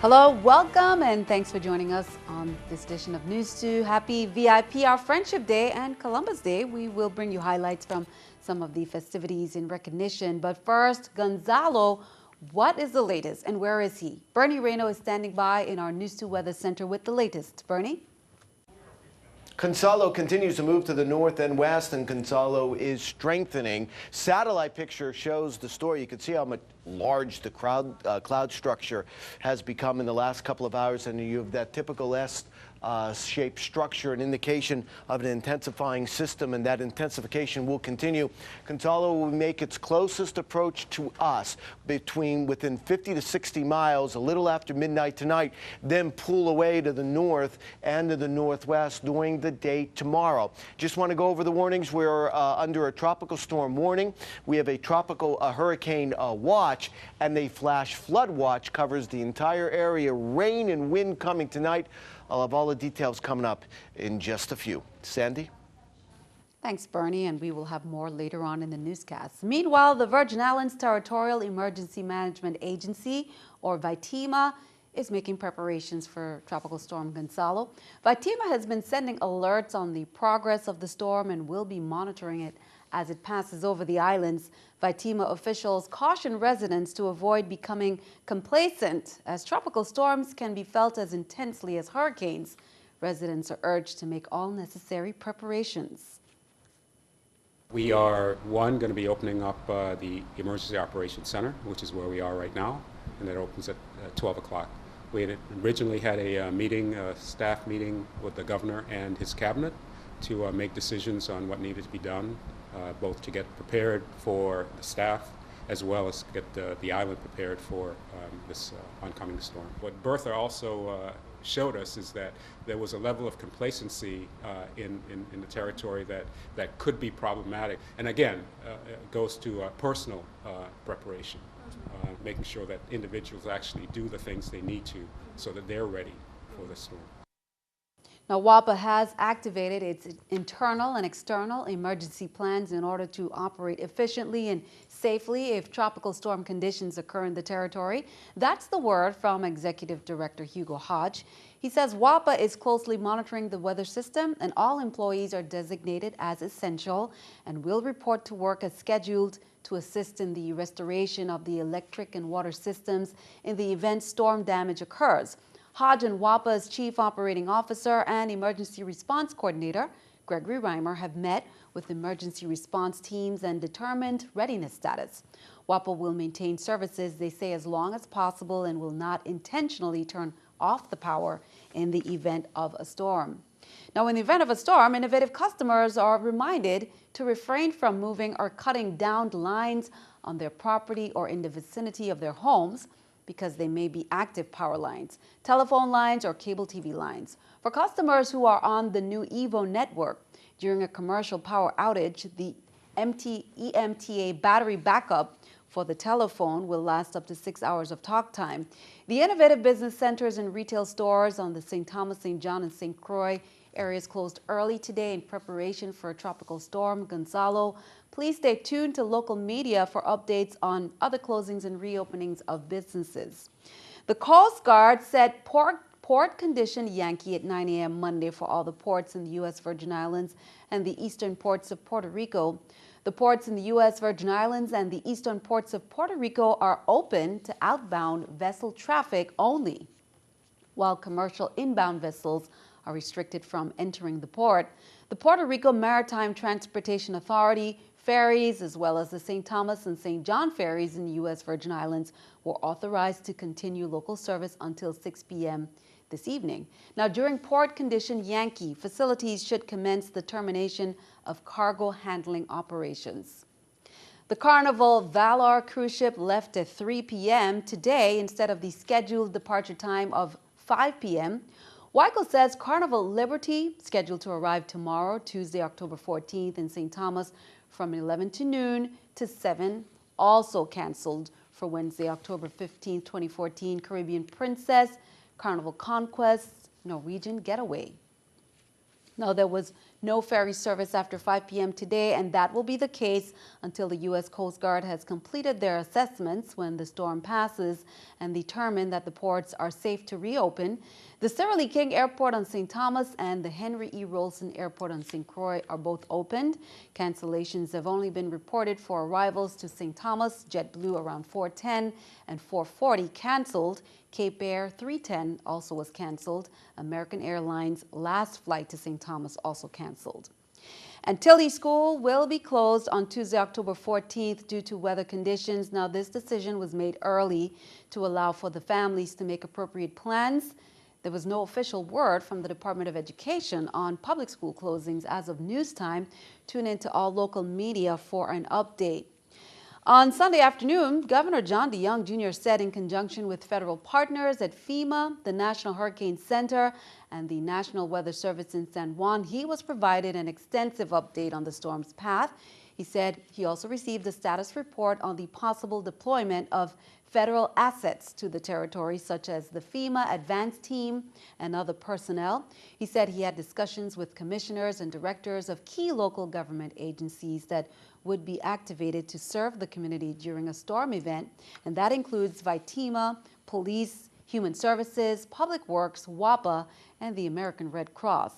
Hello, welcome, and thanks for joining us on this edition of News 2. Happy VIPR Friendship Day and Columbus Day. We will bring you highlights from some of the festivities in recognition. But first, Gonzalo, what is the latest and where is he? Bernie Reno is standing by in our News 2 Weather Center with the latest. Bernie? Gonzalo continues to move to the north and west, and Gonzalo is strengthening. Satellite picture shows the story. You can see how much large the cloud structure has become in the last couple of hours, and you have that typical S-shaped structure, an indication of an intensifying system, and that intensification will continue. Gonzalo will make its closest approach to us within 50 to 60 miles a little after midnight tonight, then pull away to the north and to the northwest during the day tomorrow. Just want to go over the warnings. We're under a tropical storm warning. We have a tropical hurricane watch, and a flash flood watch covers the entire area. Rain and wind coming tonight. I'll have all the details coming up in just a few. Sandy? Thanks, Bernie, and we will have more later on in the newscast. Meanwhile, the Virgin Islands Territorial Emergency Management Agency, or VITEMA, is making preparations for Tropical Storm Gonzalo. VITEMA has been sending alerts on the progress of the storm and will be monitoring it as it passes over the islands. VITEMA officials caution residents to avoid becoming complacent, as tropical storms can be felt as intensely as hurricanes. Residents are urged to make all necessary preparations. We are, going to be opening up the Emergency Operations Center, which is where we are right now, and that opens at 12 o'clock. We had originally had a staff meeting with the governor and his cabinet to make decisions on what needed to be done, both to get prepared for the staff as well as get the island prepared for this oncoming storm. What Bertha also showed us is that there was a level of complacency in the territory that could be problematic. And again, it goes to personal preparation, making sure that individuals actually do the things they need to so that they're ready for the storm. Now, WAPA has activated its internal and external emergency plans in order to operate efficiently and safely if tropical storm conditions occur in the territory. That's the word from Executive Director Hugo Hodge. He says WAPA is closely monitoring the weather system, and all employees are designated as essential and will report to work as scheduled to assist in the restoration of the electric and water systems in the event storm damage occurs. Hodge and WAPA's Chief Operating Officer and Emergency Response Coordinator, Gregory Reimer, have met with emergency response teams and determined readiness status. WAPA will maintain services, they say, as long as possible and will not intentionally turn off the power in the event of a storm. Now, in the event of a storm, innovative customers are reminded to refrain from moving or cutting down lines on their property or in the vicinity of their homes, because they may be active power lines, telephone lines, or cable TV lines. For customers who are on the new EVO network, during a commercial power outage, the EMTA battery backup for the telephone will last up to 6 hours of talk time. The innovative business centers and retail stores on the St. Thomas, St. John, and St. Croix areas closed early today in preparation for a tropical storm Gonzalo. Please stay tuned to local media for updates on other closings and reopenings of businesses. The Coast Guard set port condition Yankee at 9 a.m. Monday for all the ports in the U.S. Virgin Islands and the eastern ports of Puerto Rico. The ports in the U.S. Virgin Islands and the eastern ports of Puerto Rico are open to outbound vessel traffic only, while commercial inbound vessels are restricted from entering the port. The Puerto Rico Maritime Transportation Authority ferries, as well as the St. Thomas and St. John ferries in the U.S. Virgin Islands, were authorized to continue local service until 6 p.m. this evening. Now, during port condition Yankee, facilities should commence the termination of cargo handling operations. The Carnival Valor cruise ship left at 3 p.m. today instead of the scheduled departure time of 5 p.m. Wyco says Carnival Liberty, scheduled to arrive tomorrow, Tuesday, October 14th in St. Thomas from 11 to noon to 7, also canceled for Wednesday, October 15th, 2014, Caribbean Princess, Carnival Conquest, Norwegian Getaway. Now, there was no ferry service after 5 p.m. today, and that will be the case until the U.S. Coast Guard has completed their assessments when the storm passes and determined that the ports are safe to reopen. The Sarah Lee King Airport on St. Thomas and the Henry E. Rolson Airport on St. Croix are both opened. Cancellations have only been reported for arrivals to St. Thomas, JetBlue around 4:10 and 4:40 canceled. Cape Air 3:10 also was canceled. American Airlines last flight to St. Thomas also canceled. And Tilly School will be closed on Tuesday, October 14th due to weather conditions. Now, this decision was made early to allow for the families to make appropriate plans. There was no official word from the Department of Education on public school closings as of news time. Tune into all local media for an update. On Sunday afternoon, Governor John DeYoung Jr. said in conjunction with federal partners at FEMA, the National Hurricane Center, and the National Weather Service in San Juan, he was provided an extensive update on the storm's path. He said he also received a status report on the possible deployment of federal assets to the territory, such as the FEMA Advance Team and other personnel. He said he had discussions with commissioners and directors of key local government agencies that would be activated to serve the community during a storm event, and that includes VITEMA, Police, Human Services, Public Works, WAPA, and the American Red Cross.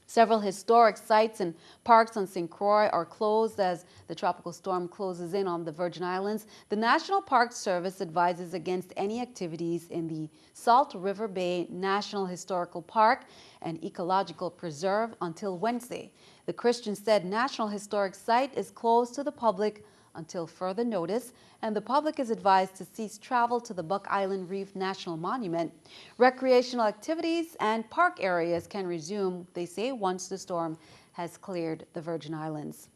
Several historic sites and parks on St. Croix are closed as the tropical storm closes in on the Virgin Islands. The National Park Service advises against any activities in the Salt River Bay National Historical Park and Ecological Preserve until Wednesday. The Christiansted National Historic Site is closed to the public until further notice, and the public is advised to cease travel to the Buck Island Reef National Monument. Recreational activities and park areas can resume, they say, once the storm has cleared the Virgin Islands.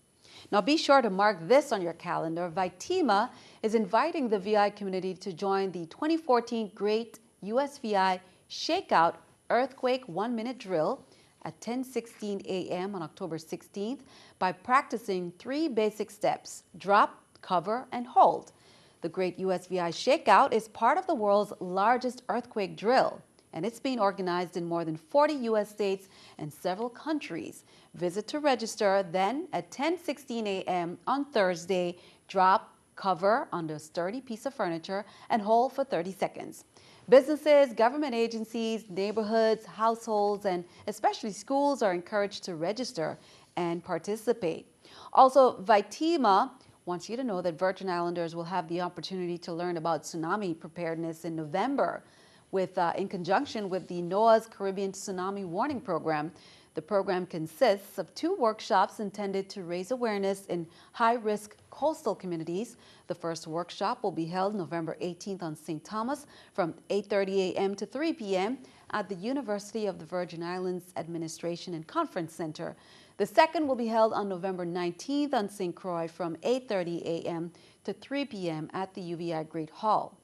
Now be sure to mark this on your calendar. VITEMA is inviting the VI community to join the 2014 Great USVI Shakeout Earthquake 1-minute drill at 10:16 a.m. on October 16th by practicing 3 basic steps: drop, cover, and hold. The Great USVI Shakeout is part of the world's largest earthquake drill, and it's being organized in more than 40 U.S. states and several countries. Visit to register. Then at 10:16 a.m. on Thursday, drop, cover under a sturdy piece of furniture, and hold for 30 seconds. Businesses, government agencies, neighborhoods, households, and especially schools are encouraged to register and participate. Also, VITEMA wants you to know that Virgin Islanders will have the opportunity to learn about tsunami preparedness in November in conjunction with the NOAA's Caribbean Tsunami Warning Program. The program consists of 2 workshops intended to raise awareness in high-risk coastal communities. The first workshop will be held November 18th on St. Thomas from 8:30 a.m. to 3 p.m. at the University of the Virgin Islands Administration and Conference Center. The second will be held on November 19th on St. Croix from 8:30 a.m. to 3 p.m. at the UVI Great Hall.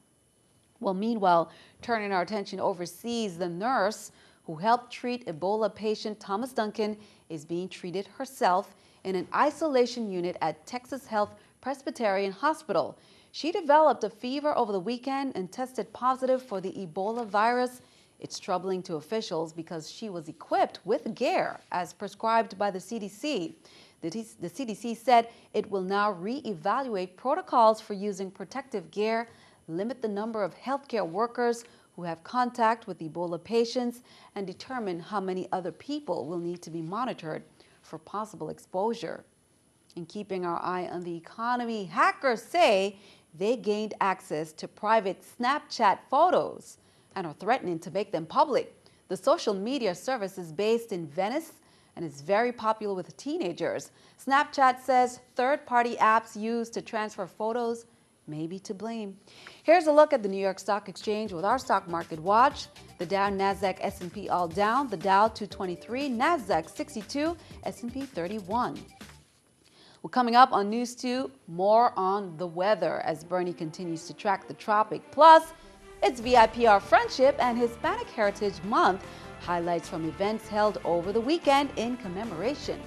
Well, meanwhile, turning our attention overseas, the nurse who helped treat Ebola patient Thomas Duncan is being treated herself in an isolation unit at Texas Health Presbyterian Hospital. She developed a fever over the weekend and tested positive for the Ebola virus. It's troubling to officials because she was equipped with gear as prescribed by the CDC. The CDC said it will now re-evaluate protocols for using protective gear, limit the number of healthcare workers who have contact with Ebola patients, and determine how many other people will need to be monitored for possible exposure. In keeping our eye on the economy, hackers say they gained access to private Snapchat photos and are threatening to make them public. The social media service is based in Venice and is very popular with teenagers. Snapchat says third-party apps used to transfer photos may be to blame. Here's a look at the New York Stock Exchange with our stock market watch. The Dow, Nasdaq, S&P all down. The Dow 223, Nasdaq 62, S&P 31. Well, coming up on News 2, more on the weather as Bernie continues to track the tropic. Plus, it's VIPR Friendship and Hispanic Heritage Month. Highlights from events held over the weekend in commemoration.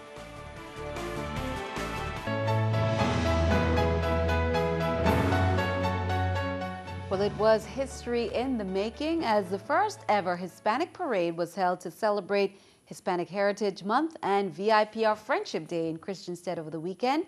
Well, it was history in the making as the first ever Hispanic parade was held to celebrate Hispanic Heritage Month and VIPR Friendship Day in Christian State over the weekend.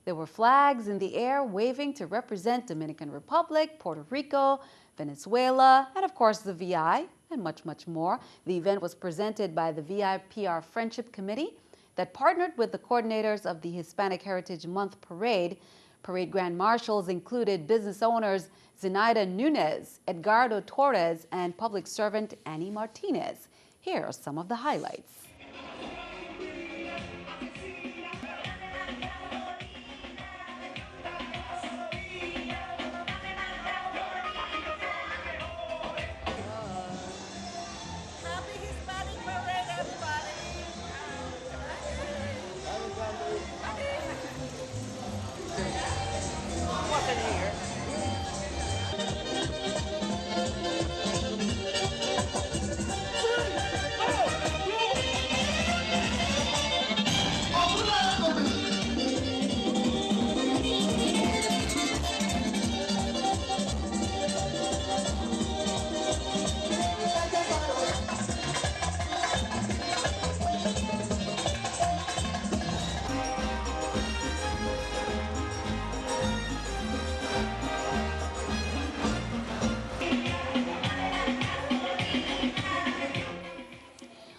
There were flags in the air waving to represent Dominican Republic, Puerto Rico, Venezuela, and of course the VI, and much, much more. The event was presented by the VIPR Friendship Committee that partnered with the coordinators of the Hispanic Heritage Month Parade. Parade Grand Marshals included business owners Zenaida Nunez, Edgardo Torres, and public servant Annie Martinez. Here are some of the highlights. Happy Hispanic Parade, everybody! Wasn't here.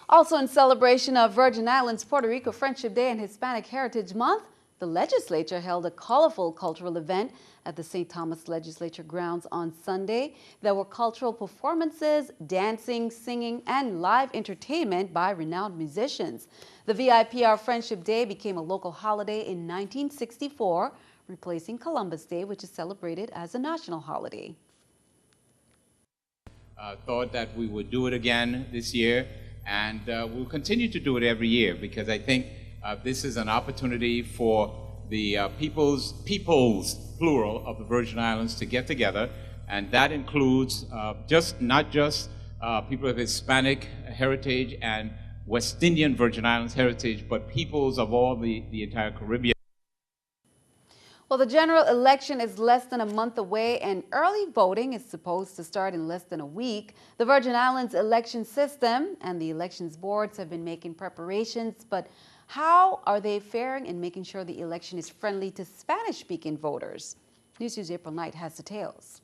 Also in celebration of Virgin Islands Puerto Rico Friendship Day and Hispanic Heritage Month, the legislature held a colorful cultural event at the St. Thomas Legislature grounds on Sunday. There were cultural performances, dancing, singing, and live entertainment by renowned musicians. The VIPR Friendship Day became a local holiday in 1964, replacing Columbus Day, which is celebrated as a national holiday. Thought that we would do it again this year, and we'll continue to do it every year because I think this is an opportunity for the peoples, plural, of the Virgin Islands to get together, and that includes not just people of Hispanic heritage and West Indian Virgin Islands heritage, but peoples of all the entire Caribbean. Well, the general election is less than a month away, and early voting is supposed to start in less than a week. The Virgin Islands election system and the elections boards have been making preparations, but how are they faring in making sure the election is friendly to Spanish-speaking voters? News2's April Knight has details.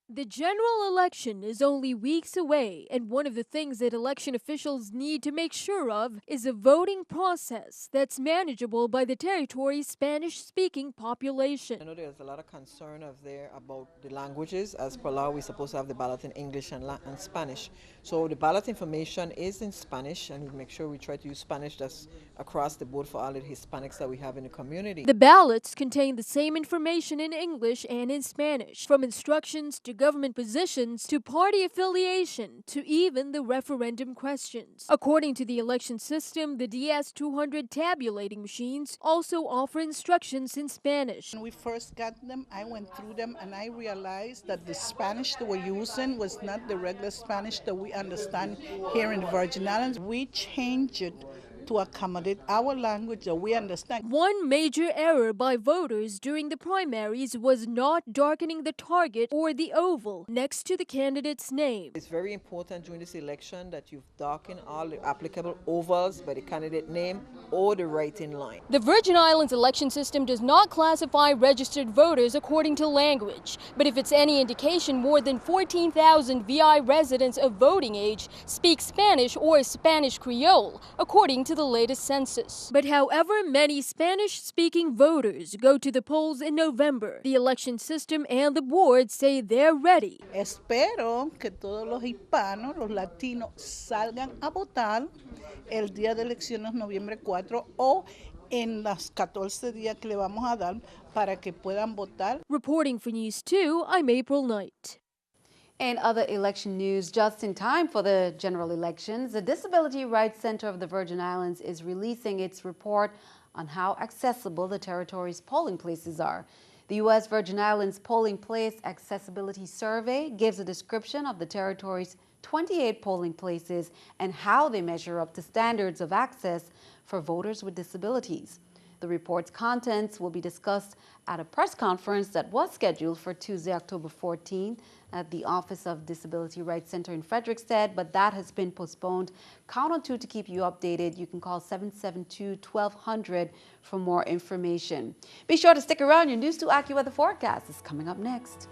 The general election is only weeks away, and one of the things that election officials need to make sure of is a voting process that's manageable by the territory's Spanish-speaking population. I know there's a lot of concern about the languages. As per law, we're supposed to have the ballot in English and Spanish. So the ballot information is in Spanish, and we make sure we try to use Spanish that's across the board for all the Hispanics that we have in the community. The ballots contain the same information in English and in Spanish, from instructions to government positions to party affiliation to even the referendum questions. According to the election system, the DS-200 tabulating machines also offer instructions in Spanish. When we first got them, I went through them and I realized that the Spanish they were using was not the regular Spanish that we understand here in the Virgin Islands. We changed it to accommodate our language that we understand. One major error by voters during the primaries was not darkening the target or the oval next to the candidate's name. It's very important during this election that you've darkened all the applicable ovals by the candidate name or the writing line. The Virgin Islands election system does not classify registered voters according to language, but if it's any indication, more than 14,000 VI residents of voting age speak Spanish or Spanish Creole, according to the latest census. But however many Spanish-speaking voters go to the polls in November, the election system and the board say they're ready. Espero que todos los hispanos, los latinos, salgan a votar el día de elecciones noviembre 4 o en las 14 días que le vamos a dar para que puedan votar. Reporting for News 2, I'm April Knight. In other election news, just in time for the general elections, the Disability Rights Center of the Virgin Islands is releasing its report on how accessible the territory's polling places are. The U.S. Virgin Islands Polling Place Accessibility Survey gives a description of the territory's 28 polling places and how they measure up to standards of access for voters with disabilities. The report's contents will be discussed at a press conference that was scheduled for Tuesday, October 14th at the Office of Disability Rights Center in Frederiksted, but that has been postponed. Count on 2 to keep you updated. You can call 772-1200 for more information. Be sure to stick around. Your News 2 AccuWeather forecast is coming up next.